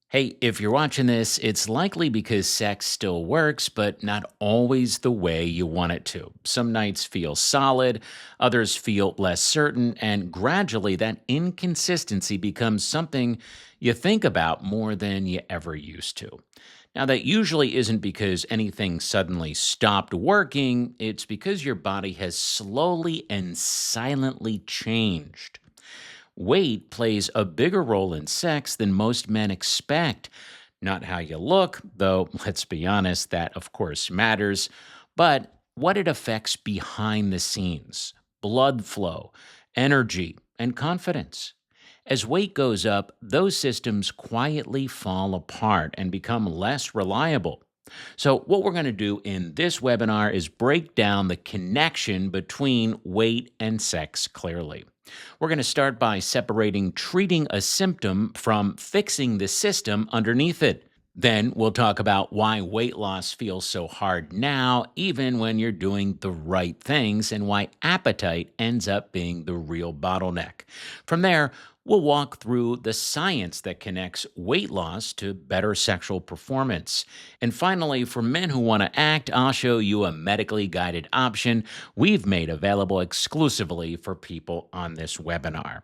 Hey, if you're watching this, it's likely because sex still works, but not always the way you want it to. Some nights feel solid, others feel less certain, and gradually that inconsistency becomes something you think about more than you ever used to. Now, that usually isn't because anything suddenly stopped working, it's because your body has slowly and silently changed. Weight plays a bigger role in sex than most men expect. Not how you look, though, let's be honest, that of course matters, but what it affects behind the scenes: blood flow, energy, and confidence. As weight goes up, those systems quietly fall apart and become less reliable. So, what we're going to do in this webinar is break down the connection between weight and sex clearly. We're going to start by separating treating a symptom from fixing the system underneath it. Then we'll talk about why weight loss feels so hard now, even when you're doing the right things, and why appetite ends up being the real bottleneck. From there, we'll walk through the science that connects weight loss to better sexual performance. And finally, for men who want to act, I'll show you a medically guided option we've made available exclusively for people on this webinar.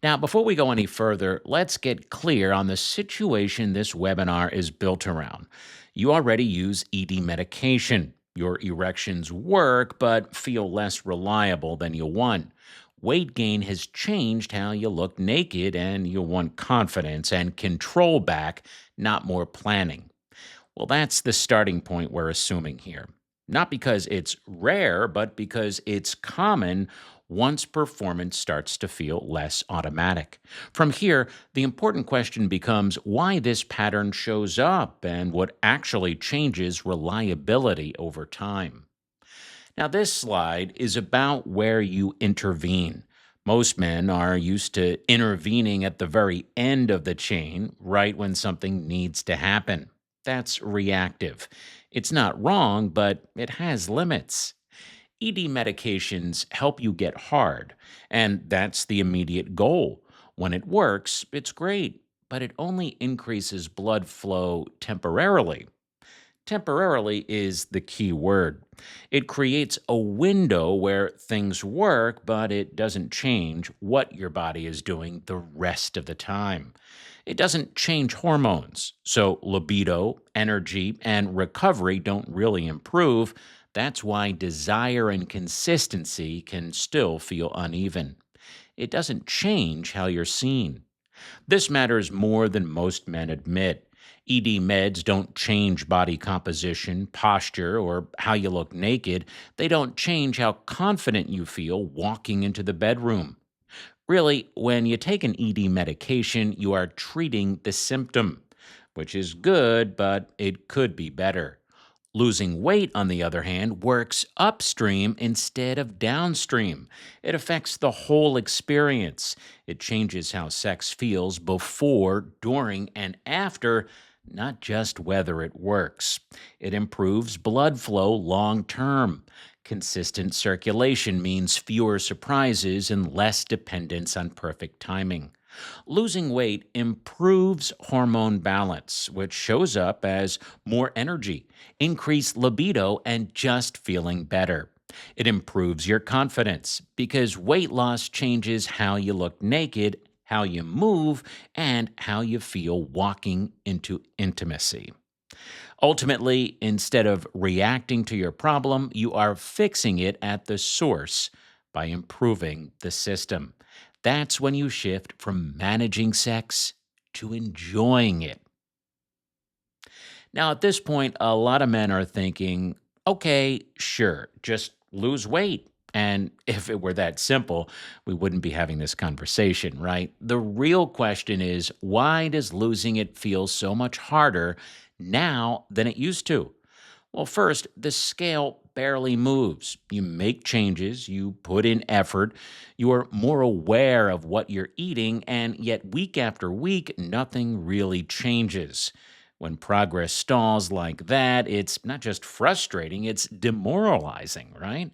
Now, before we go any further, let's get clear on the situation this webinar is built around. You already use ED medication. Your erections work, but feel less reliable than you want. Weight gain has changed how you look naked, and you want confidence and control back, not more planning. Well, that's the starting point we're assuming here. Not because it's rare, but because it's common once performance starts to feel less automatic. From here, the important question becomes why this pattern shows up and what actually changes reliability over time. Now, this slide is about where you intervene. Most men are used to intervening at the very end of the chain, right when something needs to happen. That's reactive. It's not wrong, but it has limits. ED medications help you get hard, and that's the immediate goal. When it works, it's great, but it only increases blood flow temporarily. Temporarily is the key word. It creates a window where things work, but it doesn't change what your body is doing the rest of the time. It doesn't change hormones, so libido, energy, and recovery don't really improve. That's why desire and consistency can still feel uneven. It doesn't change how you're seen. This matters more than most men admit. ED meds don't change body composition, posture, or how you look naked. They don't change how confident you feel walking into the bedroom. Really, when you take an ED medication, you are treating the symptom, which is good, but it could be better. Losing weight, on the other hand, works upstream instead of downstream. It affects the whole experience. It changes how sex feels before, during, and after, not just whether it works. It improves blood flow long term. Consistent circulation means fewer surprises and less dependence on perfect timing. Losing weight improves hormone balance, which shows up as more energy, increased libido, and just feeling better. It improves your confidence because weight loss changes how you look naked, how you move, and how you feel walking into intimacy. Ultimately, instead of reacting to your problem, you are fixing it at the source by improving the system. That's when you shift from managing sex to enjoying it. Now, at this point, a lot of men are thinking, okay, sure, just lose weight. And if it were that simple, we wouldn't be having this conversation, right? The real question is, why does losing it feel so much harder now than it used to? Well, first, the scale barely moves. You make changes, you put in effort, you are more aware of what you're eating, and yet week after week, nothing really changes. When progress stalls like that, it's not just frustrating, it's demoralizing, right?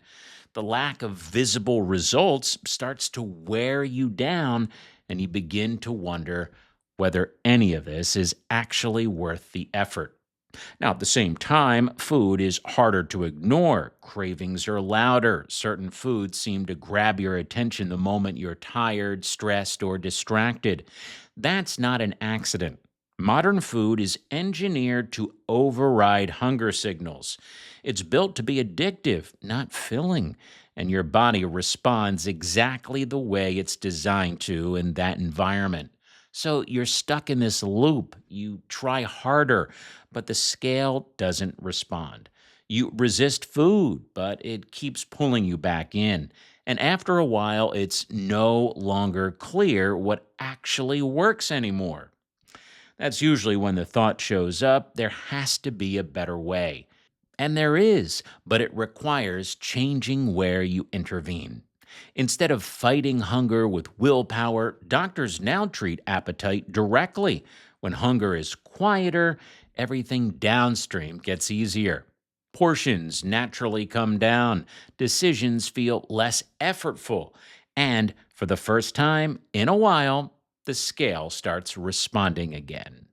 The lack of visible results starts to wear you down, and you begin to wonder, whether any of this is actually worth the effort. Now, at the same time, food is harder to ignore. Cravings are louder. Certain foods seem to grab your attention the moment you're tired, stressed, or distracted. That's not an accident. Modern food is engineered to override hunger signals. It's built to be addictive, not filling, and your body responds exactly the way it's designed to in that environment. So you're stuck in this loop. You try harder, but the scale doesn't respond. You resist food, but it keeps pulling you back in. And after a while, it's no longer clear what actually works anymore. That's usually when the thought shows up, there has to be a better way. And there is, but it requires changing where you intervene. Instead of fighting hunger with willpower, doctors now treat appetite directly. When hunger is quieter, everything downstream gets easier. Portions naturally come down, decisions feel less effortful, and for the first time in a while, the scale starts responding again.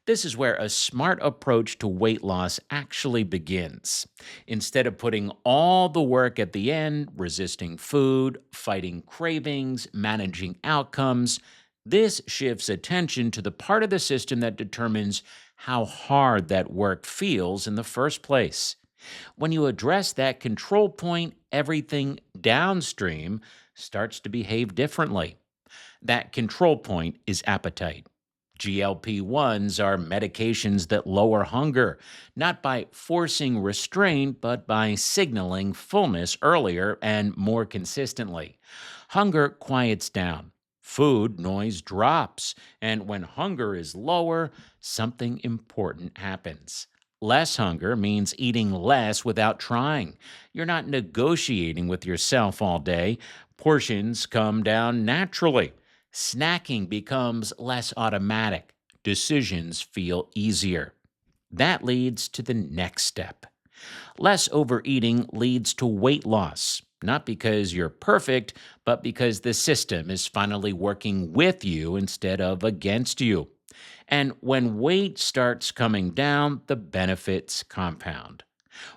This is where a smart approach to weight loss actually begins. Instead of putting all the work at the end, resisting food, fighting cravings, managing outcomes, this shifts attention to the part of the system that determines how hard that work feels in the first place. When you address that control point, everything downstream starts to behave differently. That control point is appetite. GLP-1s are medications that lower hunger, not by forcing restraint, but by signaling fullness earlier and more consistently. Hunger quiets down. Food noise drops. And when hunger is lower, something important happens. Less hunger means eating less without trying. You're not negotiating with yourself all day. Portions come down naturally. Snacking becomes less automatic. Decisions feel easier. That leads to the next step. Less overeating leads to weight loss, not because you're perfect, but because the system is finally working with you instead of against you. And when weight starts coming down, the benefits compound.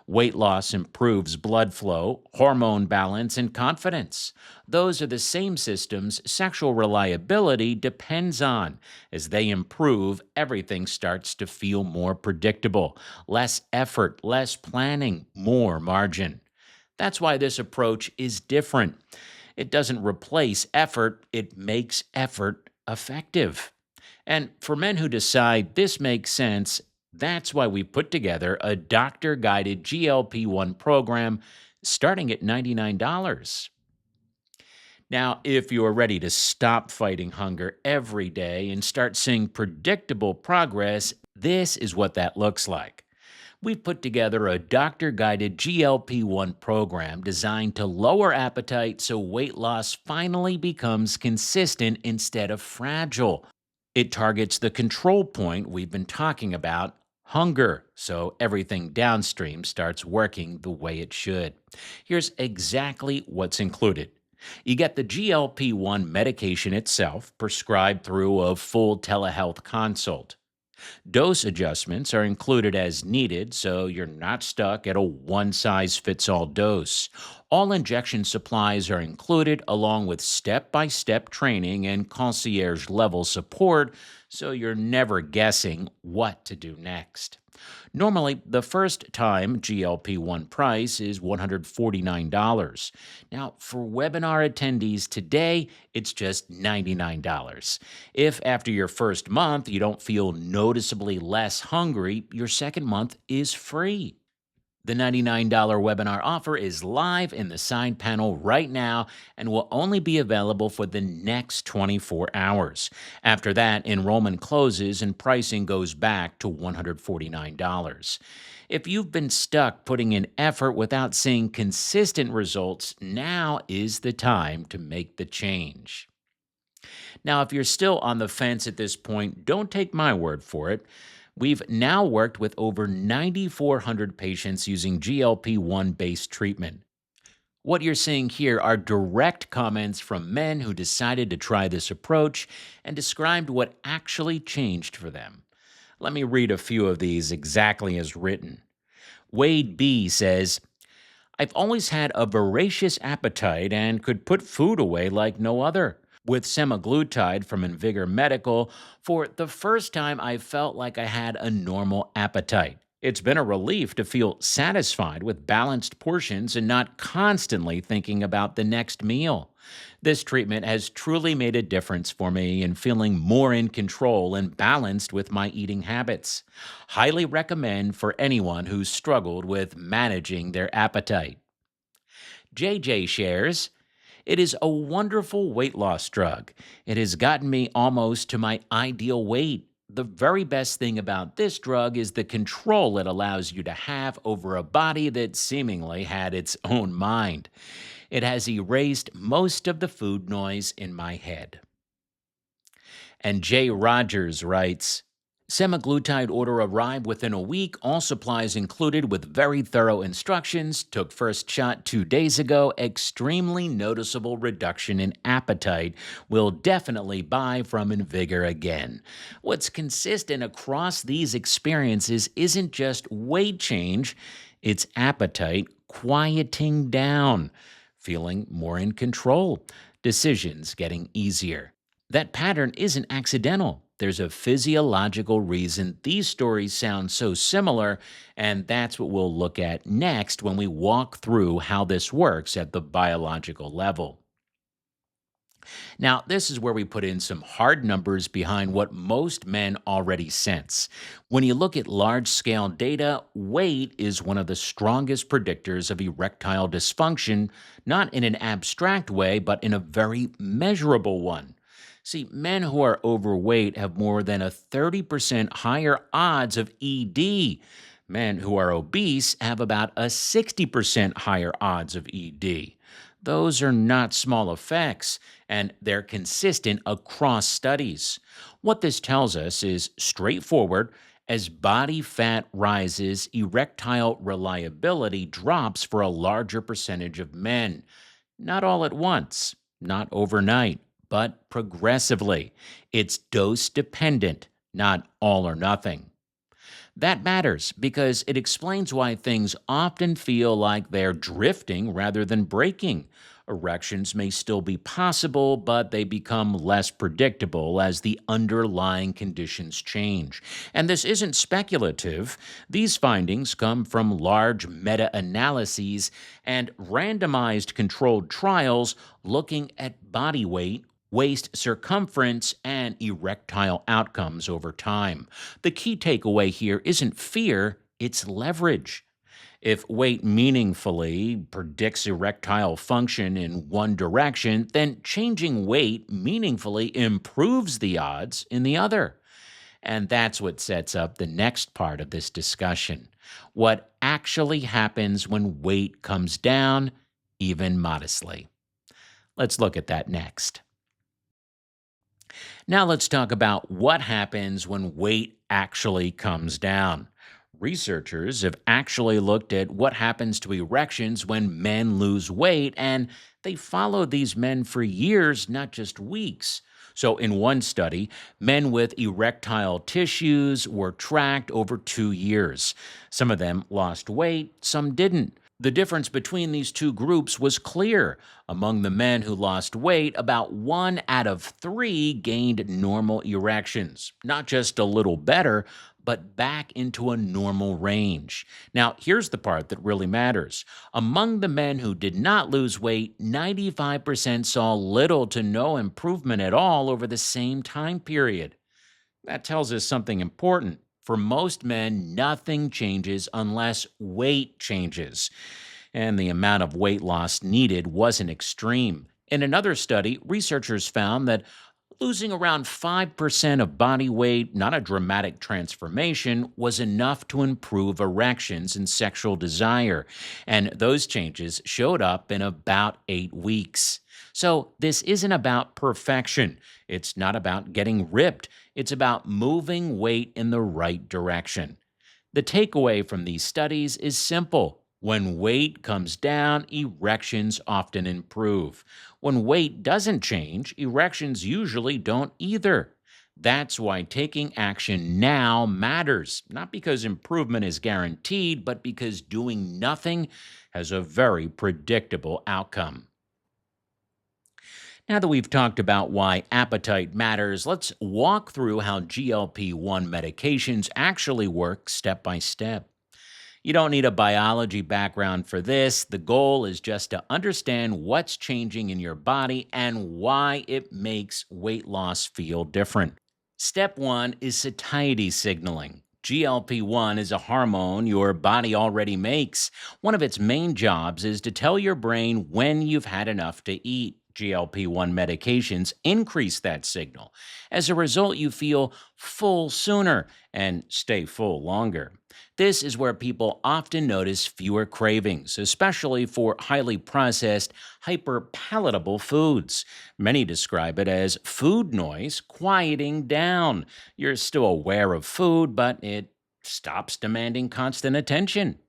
Weight loss improves blood flow, hormone balance, and confidence. Those are the same systems sexual reliability depends on. As they improve, everything starts to feel more predictable. Less effort, less planning, more margin. That's why this approach is different. It doesn't replace effort, it makes effort effective. And for men who decide this makes sense, that's why we put together a doctor-guided GLP-1 program starting at $99. Now, if you're ready to stop fighting hunger every day and start seeing predictable progress, this is what that looks like. We've put together a doctor-guided GLP-1 program designed to lower appetite so weight loss finally becomes consistent instead of fragile. It targets the control point we've been talking about, hunger, so everything downstream starts working the way it should. Here's exactly what's included. You get the GLP-1 medication itself, prescribed through a full telehealth consult. Dose adjustments are included as needed, so you're not stuck at a one-size-fits-all dose. All injection supplies are included, along with step-by-step training and concierge-level support, so you're never guessing what to do next. Normally, the first-time GLP-1 price is $149. Now, for webinar attendees today, it's just $99. If after your first month you don't feel noticeably less hungry, your second month is free. The $99 webinar offer is live in the side panel right now and will only be available for the next 24 hours. After that, enrollment closes and pricing goes back to $149. If you've been stuck putting in effort without seeing consistent results, now is the time to make the change. Now, if you're still on the fence at this point, don't take my word for it. We've now worked with over 9,400 patients using GLP-1 based treatment. What you're seeing here are direct comments from men who decided to try this approach and described what actually changed for them. Let me read a few of these exactly as written. Wade B. says, I've always had a voracious appetite and could put food away like no other. With semaglutide from Invigor Medical, for the first time I felt like I had a normal appetite. It's been a relief to feel satisfied with balanced portions and not constantly thinking about the next meal. This treatment has truly made a difference for me in feeling more in control and balanced with my eating habits. Highly recommend for anyone who's struggled with managing their appetite. JJ shares, it is a wonderful weight loss drug. It has gotten me almost to my ideal weight. The very best thing about this drug is the control it allows you to have over a body that seemingly had its own mind. It has erased most of the food noise in my head. And Jay Rogers writes, Semaglutide order arrived within a week, all supplies included with very thorough instructions, took first shot 2 days ago, extremely noticeable reduction in appetite, will definitely buy from Invigor again. What's consistent across these experiences isn't just weight change, it's appetite quieting down, feeling more in control, decisions getting easier. That pattern isn't accidental. There's a physiological reason these stories sound so similar, and that's what we'll look at next when we walk through how this works at the biological level. Now, this is where we put in some hard numbers behind what most men already sense. When you look at large-scale data, weight is one of the strongest predictors of erectile dysfunction, not in an abstract way, but in a very measurable one. See, men who are overweight have more than a 30% higher odds of ED. Men who are obese have about a 60% higher odds of ED. Those are not small effects, and they're consistent across studies. What this tells us is straightforward. As body fat rises, erectile reliability drops for a larger percentage of men. Not all at once, not overnight, but progressively. It's dose dependent, not all or nothing. That matters because it explains why things often feel like they're drifting rather than breaking. Erections may still be possible, but they become less predictable as the underlying conditions change. And this isn't speculative. These findings come from large meta-analyses and randomized controlled trials looking at body weight, waist circumference, and erectile outcomes over time. The key takeaway here isn't fear, it's leverage. If weight meaningfully predicts erectile function in one direction, then changing weight meaningfully improves the odds in the other. And that's what sets up the next part of this discussion. What actually happens when weight comes down, even modestly. Let's look at that next. Now let's talk about what happens when weight actually comes down. Researchers have actually looked at what happens to erections when men lose weight, and they followed these men for years, not just weeks. So in one study, men with erectile tissues were tracked over 2 years. Some of them lost weight, some didn't. The difference between these two groups was clear. Among the men who lost weight, about 1 out of 3 gained normal erections. Not just a little better, but back into a normal range. Now, here's the part that really matters. Among the men who did not lose weight, 95% saw little to no improvement at all over the same time period. That tells us something important. For most men, nothing changes unless weight changes. And the amount of weight loss needed wasn't extreme. In another study, researchers found that losing around 5% of body weight, not a dramatic transformation, was enough to improve erections and sexual desire. And those changes showed up in about 8 weeks. So this isn't about perfection. It's not about getting ripped. It's about moving weight in the right direction. The takeaway from these studies is simple. When weight comes down, erections often improve. When weight doesn't change, erections usually don't either. That's why taking action now matters, not because improvement is guaranteed, but because doing nothing has a very predictable outcome. Now that we've talked about why appetite matters, let's walk through how GLP-1 medications actually work step by step. You don't need a biology background for this. The goal is just to understand what's changing in your body and why it makes weight loss feel different. Step one is satiety signaling. GLP-1 is a hormone your body already makes. One of its main jobs is to tell your brain when you've had enough to eat. GLP-1 medications increase that signal. As a result, you feel full sooner and stay full longer. This is where people often notice fewer cravings, especially for highly processed, hyperpalatable foods. Many describe it as food noise quieting down. You're still aware of food, but it stops demanding constant attention.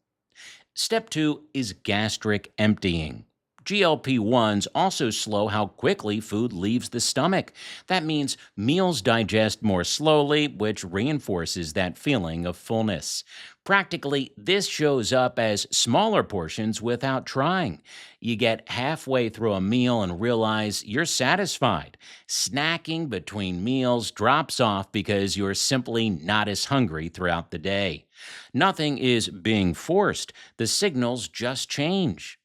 Step two is gastric emptying. GLP-1s also slow how quickly food leaves the stomach. That means meals digest more slowly, which reinforces that feeling of fullness. Practically, this shows up as smaller portions without trying. You get halfway through a meal and realize you're satisfied. Snacking between meals drops off because you're simply not as hungry throughout the day. Nothing is being forced. The signals just change.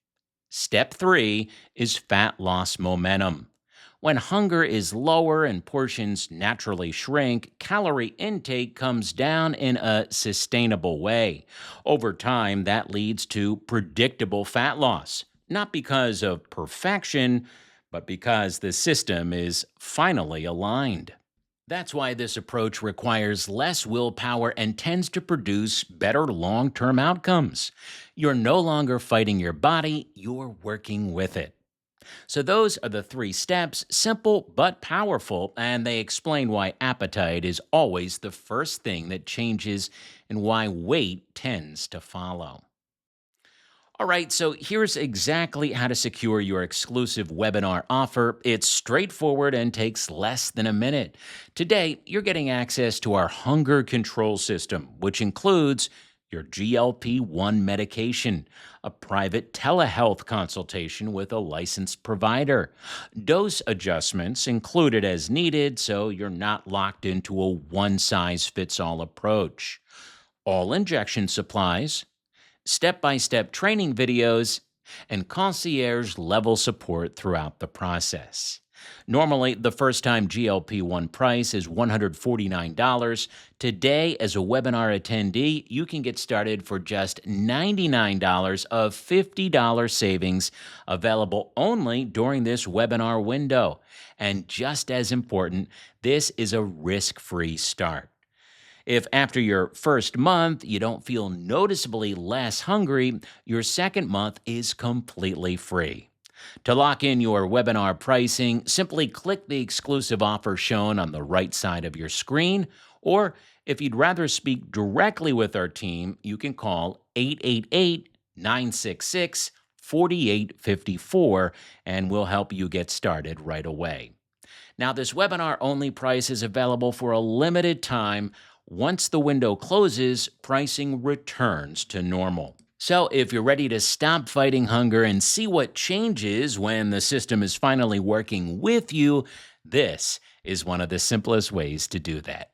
Step three is fat loss momentum. When hunger is lower and portions naturally shrink, calorie intake comes down in a sustainable way. Over time, that leads to predictable fat loss, not because of perfection, but because the system is finally aligned. That's why this approach requires less willpower and tends to produce better long-term outcomes. You're no longer fighting your body, you're working with it. So those are the three steps, simple but powerful, and they explain why appetite is always the first thing that changes and why weight tends to follow. All right, so here's exactly how to secure your exclusive webinar offer. It's straightforward and takes less than a minute. Today, you're getting access to our hunger control system, which includes your GLP-1 medication, a private telehealth consultation with a licensed provider, dose adjustments included as needed so you're not locked into a one-size-fits-all approach, all injection supplies, step-by-step training videos, and concierge-level support throughout the process. Normally, the first-time GLP-1 price is $149. Today, as a webinar attendee, you can get started for just $99 of $50 savings available only during this webinar window. And just as important, this is a risk-free start. If after your first month you don't feel noticeably less hungry, your second month is completely free. To lock in your webinar pricing, simply click the exclusive offer shown on the right side of your screen, or if you'd rather speak directly with our team, you can call 888-966-4854 and we'll help you get started right away. Now, this webinar-only price is available for a limited time. Once the window closes, pricing returns to normal. So if you're ready to stop fighting hunger and see what changes when the system is finally working with you, this is one of the simplest ways to do that.